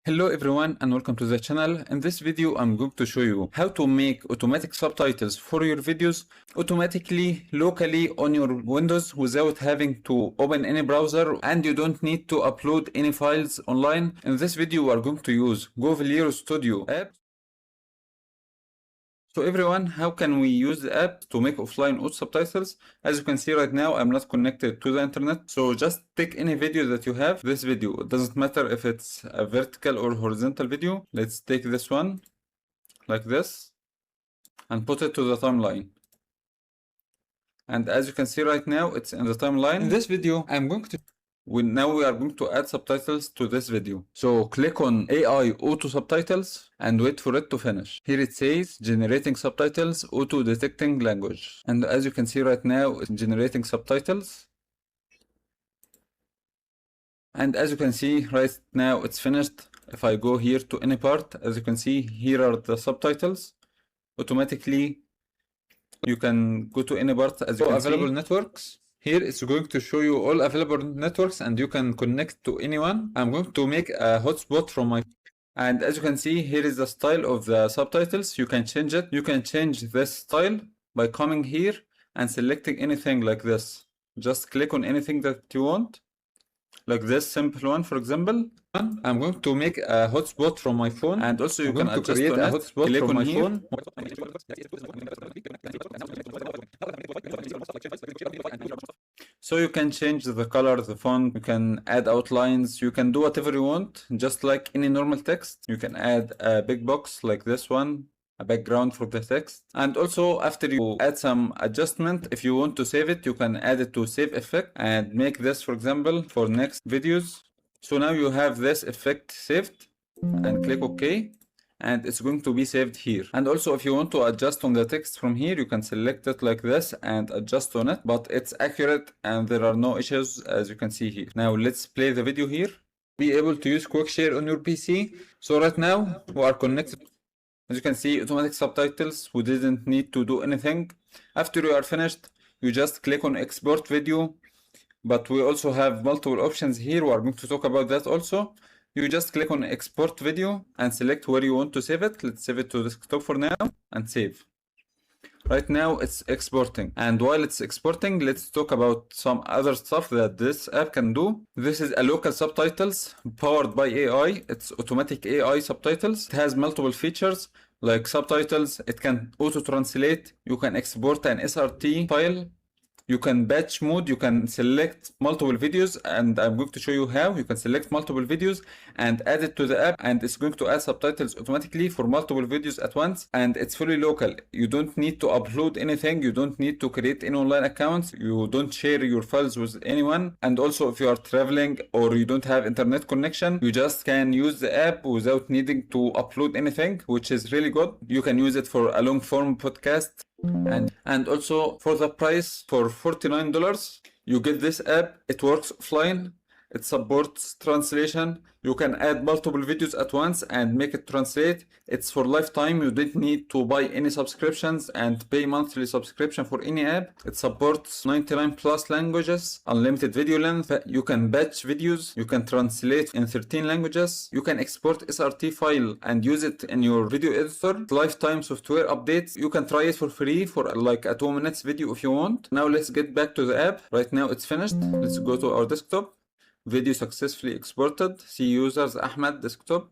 Hello everyone and welcome to the channel. In this video I'm going to show you how to make automatic subtitles for your videos automatically locally on your Windows without having to open any browser, and you don't need to upload any files online. In this video we are going to use Go Studio app. So everyone, how can we use the app to make offline auto subtitles? As you can see right now, I'm not connected to the internet. So just take any video that you have. This video, it doesn't matter if it's a vertical or horizontal video. Let's take this one like this and put it to the timeline. And as you can see right now, it's in the timeline. In this video, I'm going to now we are going to add subtitles to this video. So click on AI Auto Subtitles and wait for it to finish. Here it says generating subtitles, auto detecting language. And as you can see right now, it's generating subtitles. And as you can see right now, it's finished. If I go here to any part, as you can see, here are the subtitles. Automatically, you can go to any part as you can available see. Networks. Here it's going to show you all available networks and you can connect to anyone. I'm going to make a hotspot from my... And as you can see, here is the style of the subtitles. You can change it. You can change this style by coming here and selecting anything like this. Just click on anything that you want. Like this simple one, for example. I'm going to make a hotspot from my phone, and also you can create a hotspot from my phone. So you can change the color, the font, you can add outlines, you can do whatever you want, just like any normal text. You can add a big box like this one, a background for the text. And also after you add some adjustment, if you want to save it, you can add it to save effect and make this, for example, for next videos. So now you have this effect saved and click OK. And it's going to be saved here. And also if you want to adjust on the text from here, you can select it like this and adjust on it, but it's accurate and there are no issues as you can see here. Now let's play the video here. Be able to use quick share on your PC. So right now we are connected. As you can see, automatic subtitles, we didn't need to do anything. After you are finished, you just click on export video, but we also have multiple options here. We are going to talk about that also. You just click on export video and select where you want to save it. Let's save it to desktop for now and save. Right now it's exporting, and while it's exporting, let's talk about some other stuff that this app can do. This is a local subtitles powered by AI. It's automatic AI subtitles. It has multiple features like subtitles. It can auto translate. You can export an SRT file. You can batch mode, you can select multiple videos, and I'm going to show you how. You can select multiple videos and add it to the app, and it's going to add subtitles automatically for multiple videos at once, and it's fully local. You don't need to upload anything, you don't need to create any online accounts, you don't share your files with anyone, and also if you are traveling or you don't have internet connection, you just can use the app without needing to upload anything, which is really good. You can use it for a long form podcast. And also for the price, for $49, you get this app. It works offline. It supports translation. You can add multiple videos at once and make it translate. It's for lifetime. You don't need to buy any subscriptions and pay monthly subscription for any app. It supports 99 plus languages, unlimited video length. You can batch videos. You can translate in 13 languages. You can export SRT file and use it in your video editor. Lifetime software updates. You can try it for free for like a 2 minutes video if you want. Now let's get back to the app. Right now it's finished. Let's go to our desktop. Video successfully exported. See users Ahmed desktop.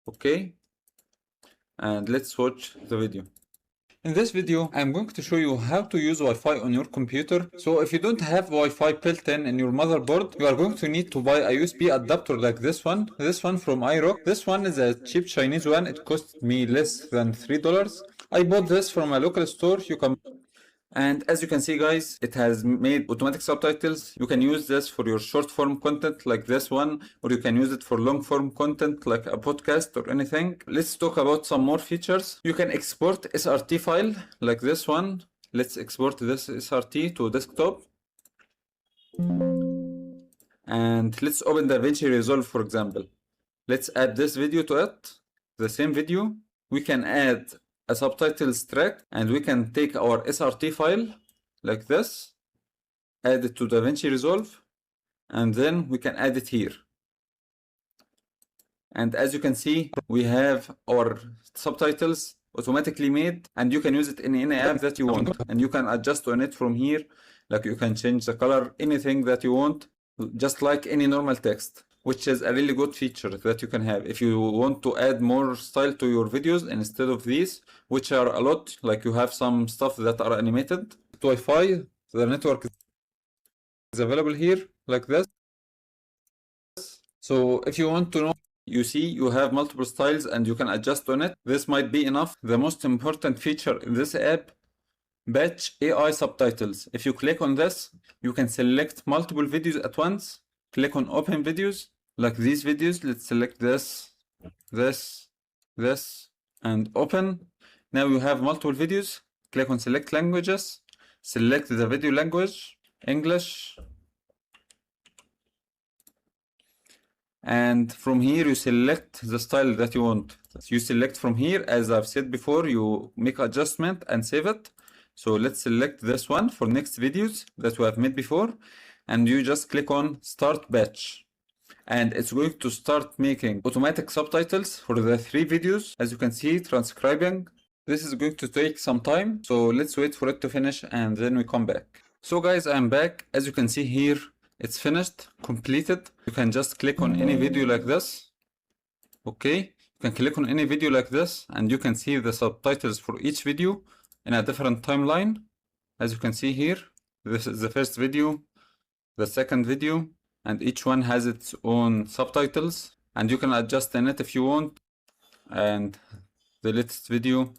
Okay. And let's watch the video. In this video, I'm going to show you how to use Wi-Fi on your computer. So if you don't have Wi-Fi built in your motherboard, you are going to need to buy a USB adapter like this one. This one from iRock. This one is a cheap Chinese one. It cost me less than $3. I bought this from a local store. You can... And as you can see guys, it has made automatic subtitles. You can use this for your short form content like this one, or you can use it for long form content like a podcast or anything. Let's talk about some more features. You can export SRT file like this one. Let's export this SRT to desktop. And let's open DaVinci Resolve, for example. Let's add this video to it. The same video. We can add a subtitles track, and we can take our SRT file like this, add it to DaVinci Resolve, and then we can add it here. And as you can see, we have our subtitles automatically made, and you can use it in any app that you want, and you can adjust on it from here. Like you can change the color, anything that you want, just like any normal text, which is a really good feature that you can have if you want to add more style to your videos instead of these, which are a lot. Like you have some stuff that are animated. Wi-Fi, the network is available here like this. So if you want to know, you see you have multiple styles and you can adjust on it. This might be enough. The most important feature in this app, batch AI subtitles. If you click on this, you can select multiple videos at once. Click on open videos, like these videos. Let's select this, this, and open. Now you have multiple videos. Click on select languages. Select the video language, English. And from here you select the style that you want. You select from here, as I've said before, you make adjustment and save it. So let's select this one for next videos that we have made before, and you just click on start batch, and it's going to start making automatic subtitles for the 3 videos. As you can see, transcribing. This is going to take some time, so let's wait for it to finish and then we come back. So guys, I'm back. As you can see here, it's finished, completed. You can just click on any video like this. Okay, you can click on any video like this and you can see the subtitles for each video in a different timeline. As you can see here, this is the first video, the second video, and each one has its own subtitles, and you can adjust in it if you want. And the latest video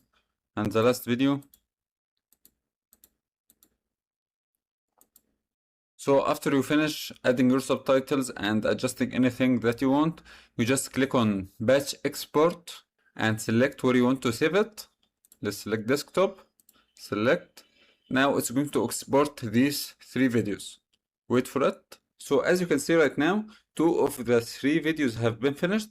and the last video. So after you finish adding your subtitles and adjusting anything that you want, you just click on batch export and select where you want to save it. Let's select desktop, select. Now it's going to export these 3 videos. Wait for it. So as you can see right now, 2 of the 3 videos have been finished.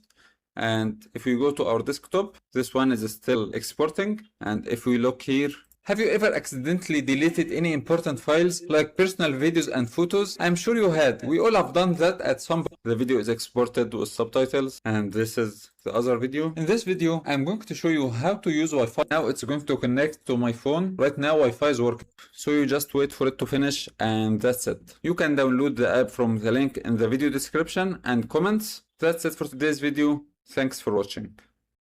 And if we go to our desktop, this one is still exporting. And if we look here, have you ever accidentally deleted any important files like personal videos and photos? I'm sure you had. We all have done that at some point. The video is exported with subtitles, and this is the other video. In this video, I'm going to show you how to use Wi-Fi. Now it's going to connect to my phone. Right now Wi-Fi is working. So you just wait for it to finish and that's it. You can download the app from the link in the video description and comments. That's it for today's video. Thanks for watching.